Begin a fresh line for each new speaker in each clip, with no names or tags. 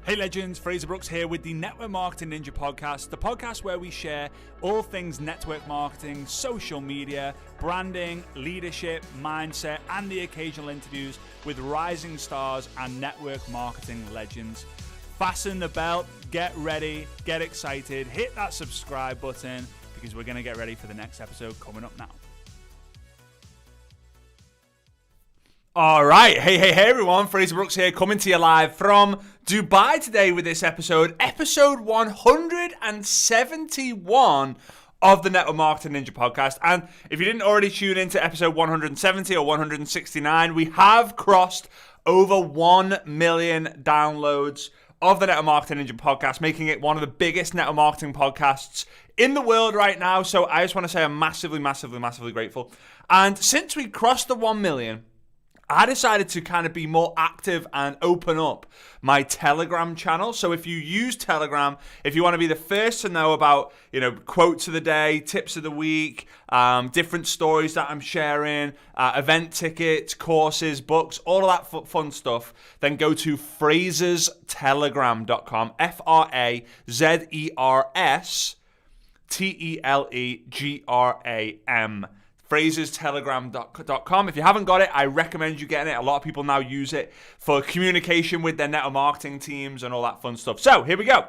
Hey legends, Fraser Brooks here with the Network Marketing Ninja podcast, the podcast where we share all things network marketing, social media, branding, leadership, mindset, and the occasional interviews with rising stars and network marketing legends. Fasten the belt, get ready, get excited, hit that subscribe button because we're going to get ready for the next episode coming up now. All right. Hey, everyone. Fraser Brooks here, coming to you live from Dubai today with this episode 171 of the Network Marketing Ninja podcast. And if you didn't already tune into episode 170 or 169, we have crossed over 1 million downloads of the Network Marketing Ninja podcast, making it one of the biggest network marketing podcasts in the world right now. So I just want to say I'm massively grateful. And since we crossed the 1 million, I decided to kind of be more active and open up my Telegram channel. So if you use Telegram, if you want to be the first to know about, quotes of the day, tips of the week, different stories that I'm sharing, event tickets, courses, books, all of that fun stuff, then go to fraserstelegram.com, FrasersTelegram. fraserstelegram.com. If you haven't got it, I recommend you getting it. A lot of people now use it for communication with their network marketing teams and all that fun stuff. So here we go.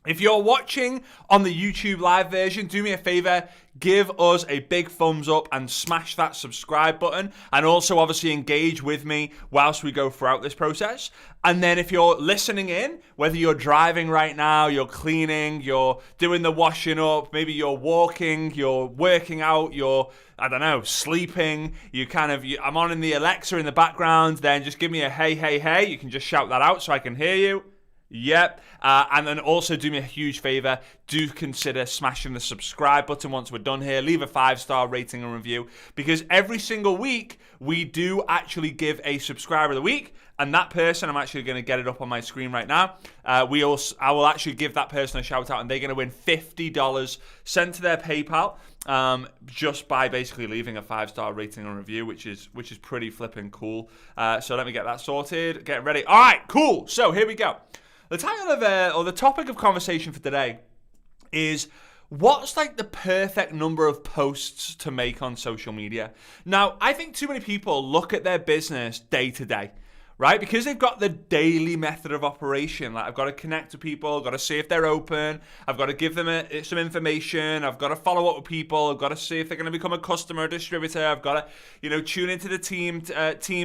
If you're watching on the YouTube live version, do me a favor, give us a big thumbs up and smash that subscribe button, and also obviously engage with me whilst we go throughout this process. And then if you're listening in, whether you're driving right now, you're cleaning, you're doing the washing up, maybe you're walking, you're working out, you're, sleeping, I'm on in the Alexa in the background, then just give me a hey, you can just shout that out so I can hear you. Yep. And then also do me a huge favor. Do consider smashing the subscribe button once we're done here. Leave a 5-star rating and review, because every single week we do actually give a subscriber of the week. And that person, I'm actually going to get it up on my screen right now. I will actually give that person a shout out, and they're going to win $50 sent to their PayPal just by basically leaving a 5-star rating and review, which is pretty flipping cool. So let me get that sorted. Get ready. All right, cool. So here we go. The title of or the topic of conversation for today is what's the perfect number of posts to make on social media. Now, I think too many people look at their business day to day, right? Because they've got the daily method of operation. I've got to connect to people, I've got to see if they're open, I've got to give them some information, I've got to follow up with people, I've got to see if they're going to become a customer or distributor, I've got to, tune into the team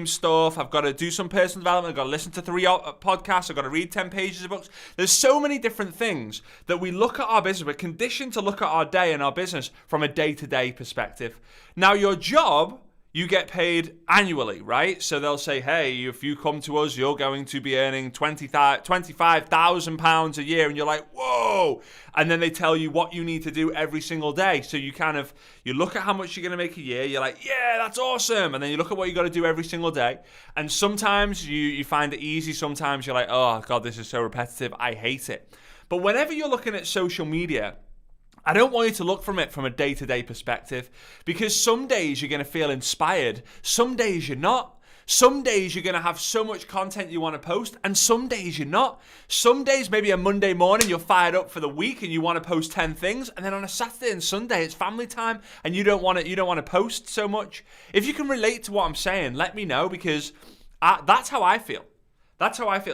stuff, I've got to do some personal development, I've got to listen to 3 podcasts, I've got to read 10 pages of books. There's so many different things that we look at our business, we're conditioned to look at our day and our business from a day-to-day perspective. Now, your job, you get paid annually, right? So they'll say, hey, if you come to us, you're going to be earning £25,000 a year. And you're like, whoa. And then they tell you what you need to do every single day. So you look at how much you're going to make a year. You're like, yeah, that's awesome. And then you look at what you got to do every single day. And sometimes you find it easy. Sometimes you're like, oh, God, this is so repetitive. I hate it. But whenever you're looking at social media, I don't want you to look from it from a day-to-day perspective, because some days you're going to feel inspired, some days you're not. Some days you're going to have so much content you want to post, and some days you're not. Some days, maybe a Monday morning, you're fired up for the week and you want to post 10 things, and then on a Saturday and Sunday it's family time and you don't want to post so much. If you can relate to what I'm saying, let me know, because that's how I feel.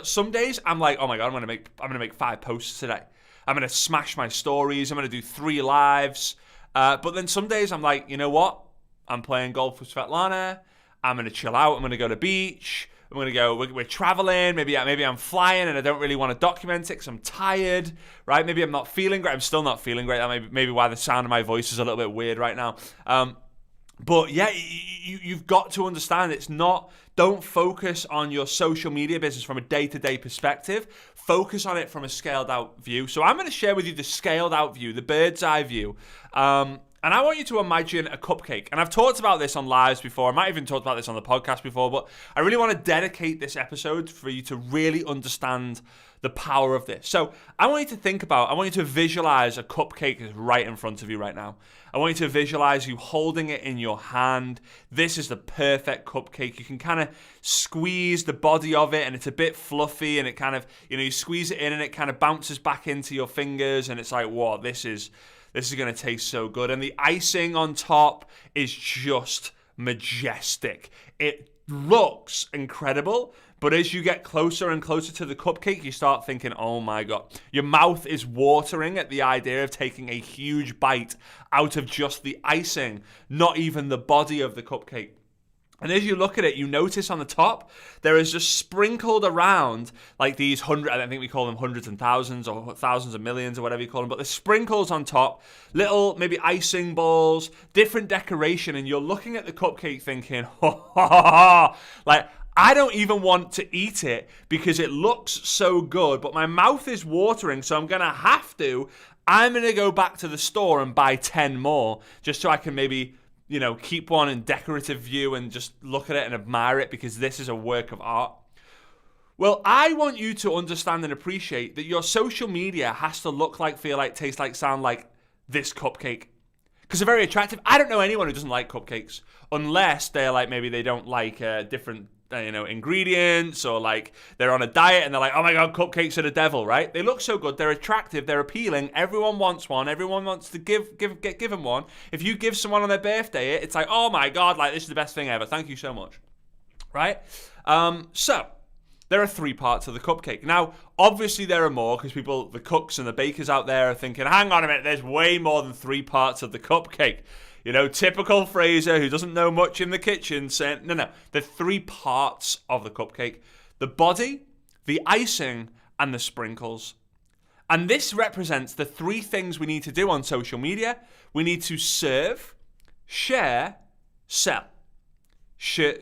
Some days I'm like, oh my God, I'm going to make 5 posts today. I'm going to smash my stories. I'm going to do 3 lives. But then some days I'm like, you know what? I'm playing golf with Svetlana. I'm going to chill out. I'm going to go to the beach. I'm going to go, we're traveling. Maybe I'm flying and I don't really want to document it because I'm tired, right? Maybe I'm not feeling great. I'm still not feeling great. That maybe why the sound of my voice is a little bit weird right now. But yeah, you've got to understand don't focus on your social media business from a day-to-day perspective. Focus on it from a scaled out view. So I'm going to share with you the scaled out view, the bird's eye view. And I want you to imagine a cupcake. And I've talked about this on lives before. I might even talked about this on the podcast before, but I really want to dedicate this episode for you to really understand the power of this. So I want you to visualize a cupcake is right in front of you right now. I want you to visualize you holding it in your hand. This is the perfect cupcake. You can kind of squeeze the body of it, and it's a bit fluffy, and it kind of, you squeeze it in and it kind of bounces back into your fingers, and it's like, whoa, this is going to taste so good. And the icing on top is just majestic. It looks incredible, but as you get closer and closer to the cupcake, you start thinking, oh my God. Your mouth is watering at the idea of taking a huge bite out of just the icing, not even the body of the cupcake. And as you look at it, you notice on the top, there is just sprinkled around like these I think we call them hundreds and thousands or thousands of millions or whatever you call them, but the sprinkles on top, little maybe icing balls, different decoration, and you're looking at the cupcake thinking, ha ha ha, like, I don't even want to eat it because it looks so good, but my mouth is watering, so I'm going to go back to the store and buy 10 more just so I can maybe, keep one in decorative view and just look at it and admire it because this is a work of art. Well, I want you to understand and appreciate that your social media has to look like, feel like, taste like, sound like this cupcake. Because they're very attractive. I don't know anyone who doesn't like cupcakes unless they're like, maybe they don't like different ingredients, or like they're on a diet and they're like, oh my God, cupcakes are the devil, right? They look so good, they're attractive, they're appealing, everyone wants one, everyone wants to get given one. If you give someone on their birthday it's like, oh my God, like this is the best thing ever, thank you so much, right? So there are 3 parts of the cupcake. Now, obviously there are more because the cooks and the bakers out there are thinking, hang on a minute, there's way more than 3 parts of the cupcake. Typical Fraser who doesn't know much in the kitchen saying, no, the 3 parts of the cupcake: the body, the icing, and the sprinkles. And this represents the 3 things we need to do on social media. We need to serve, share, sell. Share.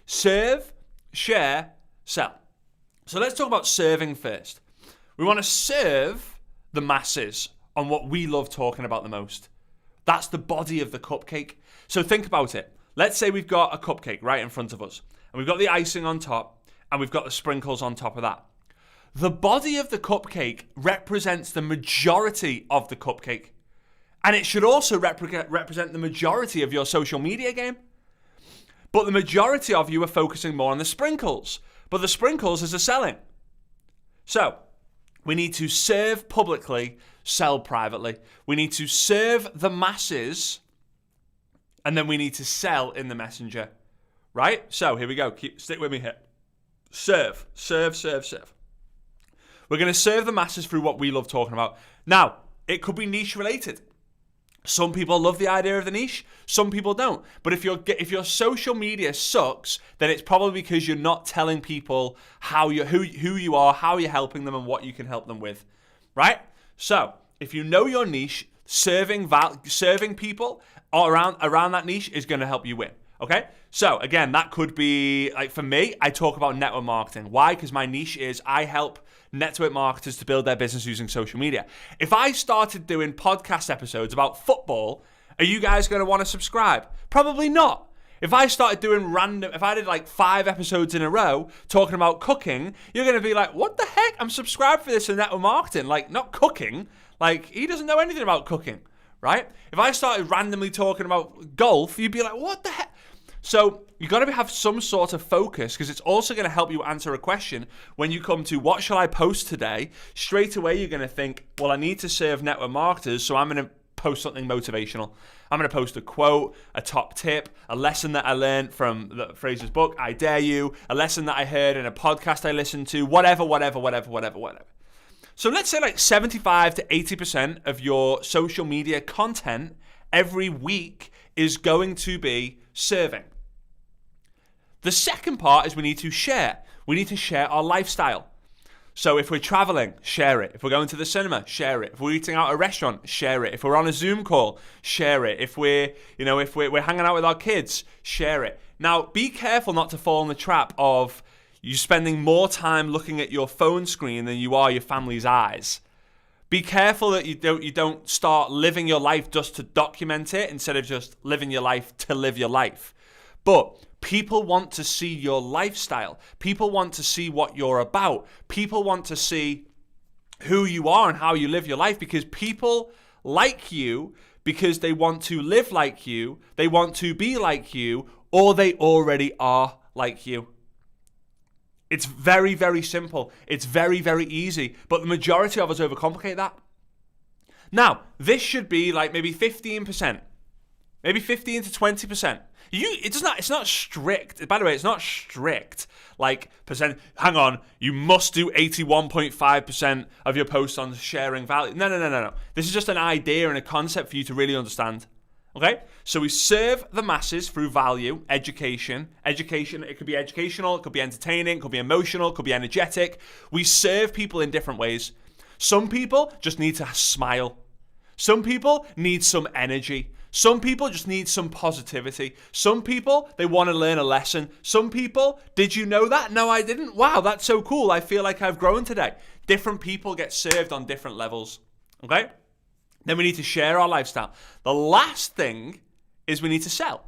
Serve, share, sell. So let's talk about serving first. We want to serve the masses on what we love talking about the most. That's the body of the cupcake. So think about it. Let's say we've got a cupcake right in front of us, and we've got the icing on top, and we've got the sprinkles on top of that. The body of the cupcake represents the majority of the cupcake. And it should also represent the majority of your social media game. But the majority of you are focusing more on the sprinkles. But the sprinkles is the selling. So we need to serve publicly, sell privately. We need to serve the masses, and then we need to sell in the messenger. Right? So here we go. Stick with me here. Serve. We're going to serve the masses through what we love talking about. Now, it could be niche related. Some people love the idea of the niche. Some people don't. But if your social media sucks, then it's probably because you're not telling people who you are, how you're helping them, and what you can help them with. Right? So if you know your niche, serving people around that niche is going to help you win. Okay? So again, that could be, like for me, I talk about network marketing. Why? Because my niche is I help network marketers to build their business using social media. If I started doing podcast episodes about football, are you guys going to want to subscribe? Probably not. If I started doing if I did like 5 episodes in a row talking about cooking, you're going to be like, what the heck? I'm subscribed for this in network marketing. Like, not cooking. Like, he doesn't know anything about cooking, right? If I started randomly talking about golf, you'd be like, what the heck? So you've got to have some sort of focus, because it's also going to help you answer a question when you come to what shall I post today. Straight away, you're going to think, well, I need to serve network marketers, so I'm going to post something motivational. I'm going to post a quote, a top tip, a lesson that I learned from Fraser's book, I Dare You, a lesson that I heard in a podcast I listened to, whatever. So let's say like 75 to 80% of your social media content every week is going to be serving. The second part is we need to share. We need to share our lifestyle. So if we're traveling, share it. If we're going to the cinema, share it. If we're eating out at a restaurant, share it. If we're on a Zoom call, share it. If we're hanging out with our kids, share it. Now, be careful not to fall in the trap of you spending more time looking at your phone screen than you are your family's eyes. Be careful that you don't start living your life just to document it instead of just living your life to live your life. But People want to see your lifestyle. People want to see what you're about. People want to see who you are and how you live your life, because people like you because they want to live like you, they want to be like you, or they already are like you. It's very, very simple. It's very, very easy. But the majority of us overcomplicate that. Now, this should be like maybe 15%, maybe 15 to 20%. It's not strict. By the way, it's not strict like percent. Hang on, you must do 81.5% of your posts on sharing value. No. This is just an idea and a concept for you to really understand. Okay? So we serve the masses through value, education. Education, it could be educational, it could be entertaining, it could be emotional, it could be energetic. We serve people in different ways. Some people just need to smile. Some people need some energy. Some people just need some positivity. Some people, they want to learn a lesson. Some people, did you know that? No, I didn't. Wow, that's so cool. I feel like I've grown today. Different people get served on different levels. Okay? Then we need to share our lifestyle. The last thing is we need to sell.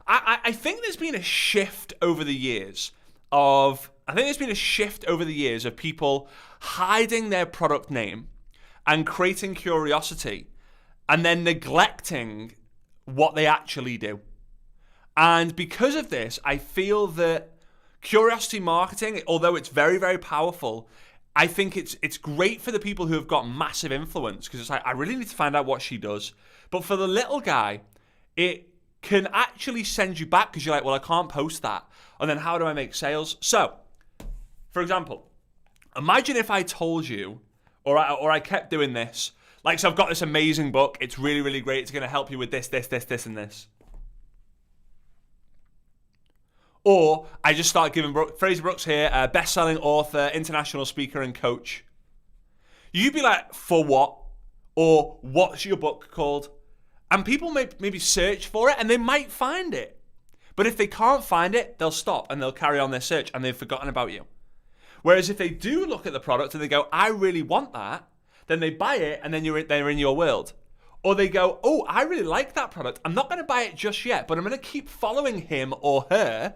I think there's been a shift over the years of people hiding their product name and creating curiosity and then neglecting what they actually do. And because of this, I feel that curiosity marketing, although it's very, very powerful, I think it's great for the people who have got massive influence, because it's like, I really need to find out what she does. But for the little guy, it can actually send you back, because you're like, well, I can't post that. And then how do I make sales? So, for example, imagine if I told you, or I kept doing this. Like, so I've got this amazing book. It's really, really great. It's going to help you with this, and this. Or I just start giving Fraser Brooks here, best-selling author, international speaker, and coach. You'd be like, for what? Or what's your book called? And people may maybe search for it, and they might find it. But if they can't find it, they'll stop, and they'll carry on their search, and they've forgotten about you. Whereas if they do look at the product, and they go, I really want that, then they buy it, and then they're in your world. Or they go, oh, I really like that product. I'm not going to buy it just yet, but I'm going to keep following him or her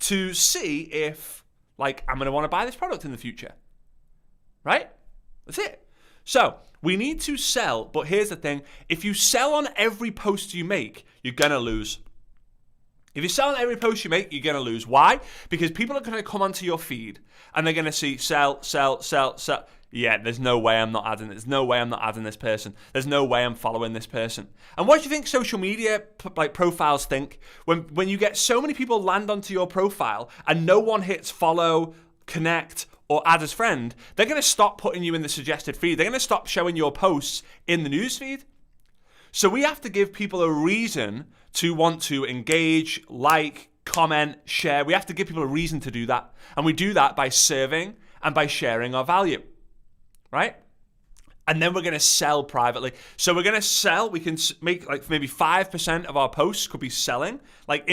to see if, like, I'm going to want to buy this product in the future. Right? That's it. So, we need to sell, but here's the thing. If you sell on every post you make, you're going to lose. If you sell on every post you make, you're going to lose. Why? Because people are going to come onto your feed, and they're going to see sell. Yeah, there's no way I'm not adding. There's no way I'm not adding this person. There's no way I'm following this person. And what do you think social media profiles think when you get so many people land onto your profile and no one hits follow, connect, or add as friend? They're going to stop putting you in the suggested feed. They're going to stop showing your posts in the news feed. So we have to give people a reason to want to engage, like, comment, share. We have to give people a reason to do that. And we do that by serving and by sharing our value. Right? And then we're going to sell privately. So we're going to sell. We can make like maybe 5% of our posts could be selling, like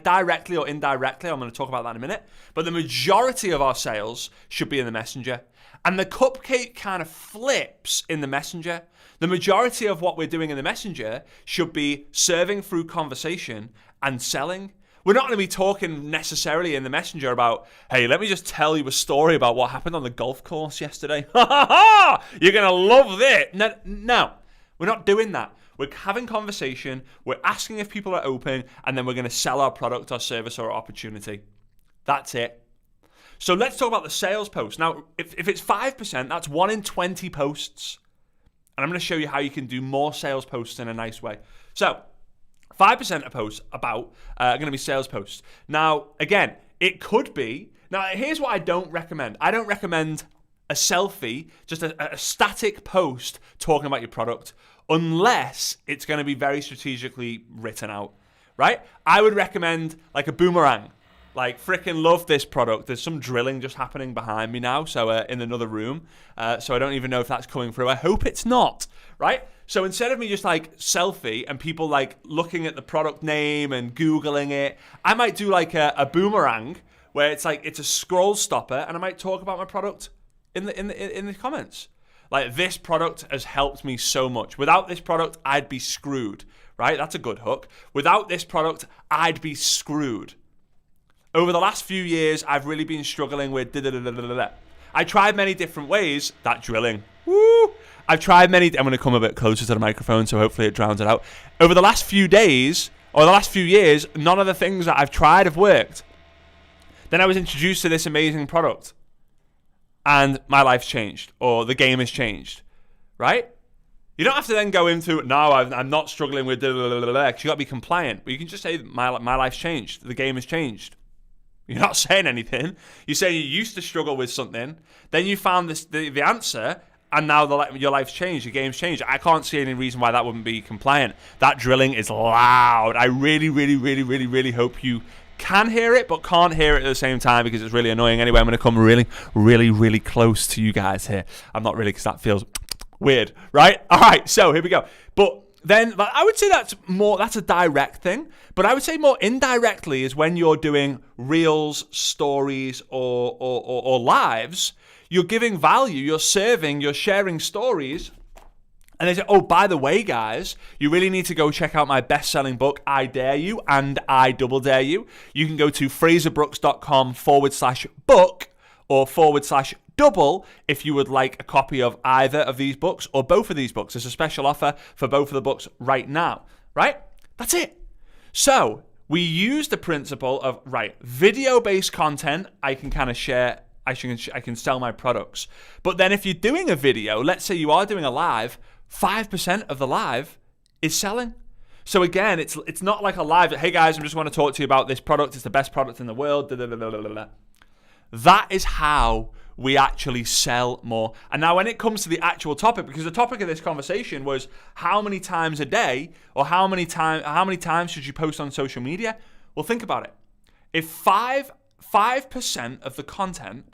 directly or indirectly. I'm going to talk about that in a minute. But the majority of our sales should be in the messenger. And the cupcake kind of flips in the messenger. The majority of what we're doing in the messenger should be serving through conversation and selling. We're not going to be talking necessarily in the messenger about, hey, let me just tell you a story about what happened on the golf course yesterday. Ha ha ha! You're going to love it. No, we're not doing that. We're having conversation. We're asking if people are open, and then we're going to sell our product or service or opportunity. That's it. So let's talk about the sales post. Now, if it's 5%, that's 1 in 20 posts. And I'm going to show you how you can do more sales posts in a nice way. So 5% of posts are going to be sales posts. Now, again, it could be. Now, here's what I don't recommend. I don't recommend a selfie, just a static post talking about your product, unless it's going to be very strategically written out, right? I would recommend like a boomerang. Like, freaking love this product. There's some drilling just happening behind me now, so in another room. So I don't even know if that's coming through. I hope it's not, right? So instead of me just like selfie and people like looking at the product name and Googling it, I might do like a boomerang where it's like it's a scroll stopper, and I might talk about my product in the comments. Like, this product has helped me so much. Without this product, I'd be screwed, right? That's a good hook. Without this product, I'd be screwed. Over the last few years, I've really been struggling with I tried many different ways. That drilling. Woo! I've tried many. I'm going to come a bit closer to the microphone, so hopefully it drowns it out. Over the last few days, or the last few years, none of the things that I've tried have worked. Then I was introduced to this amazing product, and my life's changed, or the game has changed, right? You don't have to then go into, no, I'm not struggling with because you got to be compliant. But you can just say, my life's changed. The game has changed. You're not saying anything. You say you used to struggle with something, then you found the answer, and now your life's changed, your game's changed. I can't see any reason why that wouldn't be compliant. That drilling is loud. I really, really, really, really, really hope you can hear it, but can't hear it at the same time because it's really annoying. Anyway, I'm going to come really, really, really close to you guys here. I'm not really, because that feels weird, right? All right, so here we go. But then I would say that's a direct thing. But I would say more indirectly is when you're doing reels, stories, or lives, you're giving value, you're serving, you're sharing stories. And they say, oh, by the way, guys, you really need to go check out my best-selling book, I Dare You and I Double Dare You. You can go to fraserbrooks.com/book or /double if you would like a copy of either of these books or both of these books. There's a special offer for both of the books right now, right? That's it. So we use the principle of, right, video-based content I can kind of share, I can sell my products. But then if you're doing a video, let's say you are doing a live, 5% of the live is selling. So again, it's not like a live, hey guys, I just want to talk to you about this product. It's the best product in the world. That is how we actually sell more. And now when it comes to the actual topic, because the topic of this conversation was how many times a day or how many times should you post on social media? Well, think about it. If 5% of the content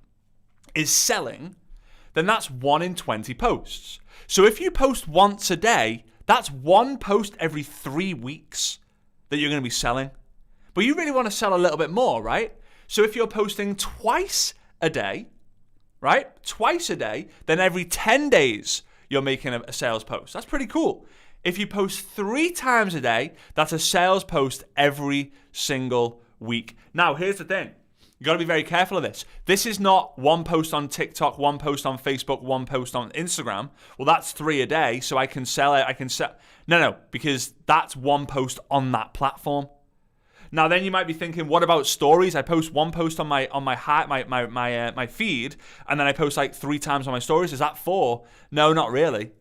is selling, then that's 1 in 20 posts. So if you post once a day, that's 1 post every 3 weeks that you're going to be selling. But you really want to sell a little bit more, right? So if you're posting twice a day, right? Twice a day, then every 10 days you're making a sales post. That's pretty cool. If you post 3 times a day, that's a sales post every single week. Now, here's the thing. You got to be very careful of this. This is not 1 post on TikTok, 1 post on Facebook, 1 post on Instagram. Well, that's 3 a day, so I can sell it. No, because that's 1 post on that platform. Now, then you might be thinking, what about stories? I post 1 post on my feed, and then I post like 3 times on my stories. Is that 4? No, not really.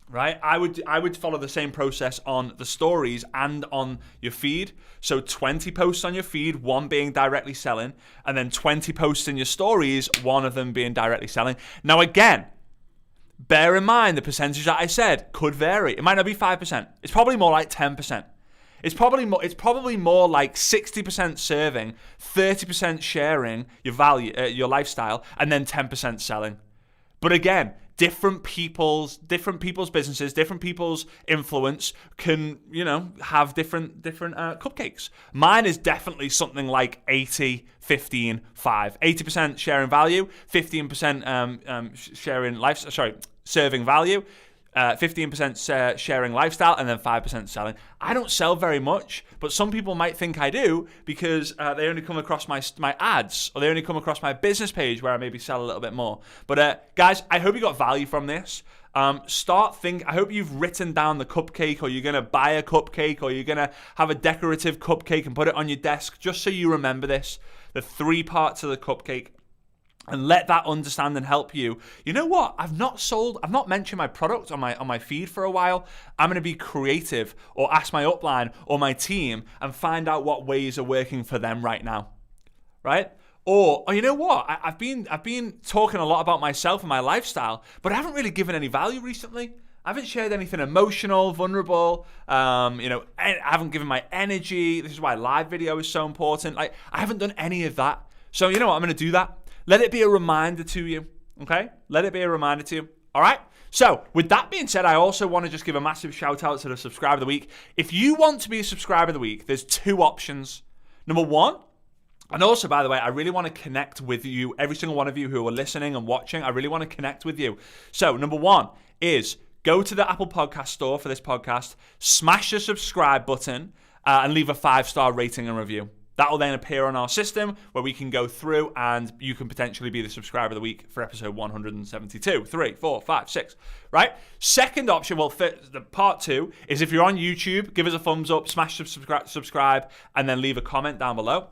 Right? I would follow the same process on the stories and on your feed. So 20 posts on your feed, 1 being directly selling, and then 20 posts in your stories, 1 of them being directly selling. Now, again, bear in mind the percentage that I said could vary. It might not be 5%. It's probably more like 10%. It's probably more like 60% serving, 30% sharing your value, your lifestyle, and then 10% selling. But again, different people's businesses, different people's influence can, have different cupcakes. Mine is definitely something like 80, 15, 5. 80% sharing value, 15% serving value. 15% sharing lifestyle, and then 5% selling. I don't sell very much, but some people might think I do because they only come across my ads, or they only come across my business page where I maybe sell a little bit more. But guys, I hope you got value from this. I hope you've written down the cupcake, or you're going to buy a cupcake, or you're going to have a decorative cupcake and put it on your desk, just so you remember this. The 3 parts of the cupcake. And let that understand and help you. You know what? I've not mentioned my product on my feed for a while. I'm going to be creative, or ask my upline or my team and find out what ways are working for them right now. Right? Or you know what? I've been talking a lot about myself and my lifestyle, but I haven't really given any value recently. I haven't shared anything emotional, vulnerable. I haven't given my energy. This is why live video is so important. I haven't done any of that. So you know what? I'm going to do that. Let it be a reminder to you, okay? Let it be a reminder to you, all right? So, with that being said, I also want to just give a massive shout out to the subscriber of the week. If you want to be a subscriber of the week, there's 2 options. Number 1, and also, by the way, I really want to connect with you, every single one of you who are listening and watching. I really want to connect with you. So, number 1 is go to the Apple Podcast store for this podcast, smash the subscribe button, and leave a 5-star rating and review. That will then appear on our system where we can go through and you can potentially be the subscriber of the week for episode 172, 3, 4, 5, 6, right? Second option, well, the part 2 is if you're on YouTube, give us a thumbs up, smash subscribe, and then leave a comment down below.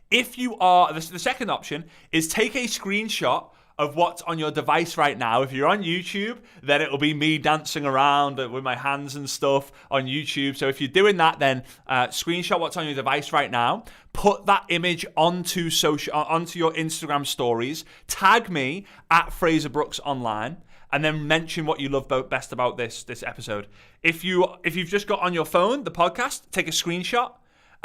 If you are, the second option is take a screenshot of what's on your device right now. If you're on YouTube, then it'll be me dancing around with my hands and stuff on YouTube. So if you're doing that, then screenshot what's on your device right now. Put that image onto your Instagram stories. Tag me at Fraser Brooks Online, and then mention what you love best about this episode. If you've just got on your phone the podcast, take a screenshot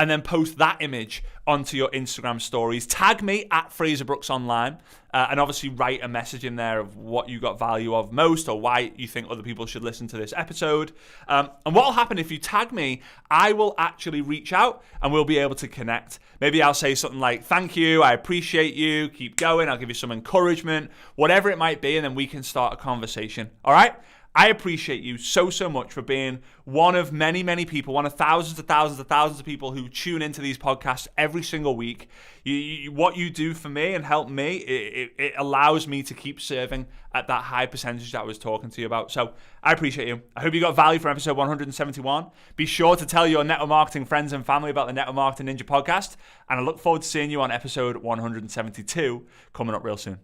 and then post that image onto your Instagram stories. Tag me at Fraser Brooks Online, and obviously write a message in there of what you got value of most or why you think other people should listen to this episode. And what will happen if you tag me, I will actually reach out and we'll be able to connect. Maybe I'll say something like, thank you, I appreciate you, keep going, I'll give you some encouragement, whatever it might be, and then we can start a conversation. All right? I appreciate you so much for being one of many, many people, one of thousands of people who tune into these podcasts every single week. What you do for me and help me, it allows me to keep serving at that high percentage that I was talking to you about. So I appreciate you. I hope you got value from episode 171. Be sure to tell your network marketing friends and family about the Network Marketing Ninja podcast. And I look forward to seeing you on episode 172 coming up real soon.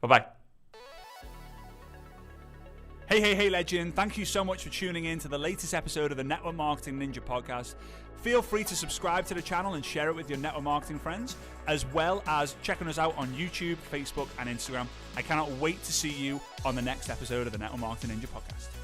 Bye-bye. Hey, legend. Thank you so much for tuning in to the latest episode of the Network Marketing Ninja podcast. Feel free to subscribe to the channel and share it with your network marketing friends, as well as checking us out on YouTube, Facebook, and Instagram. I cannot wait to see you on the next episode of the Network Marketing Ninja podcast.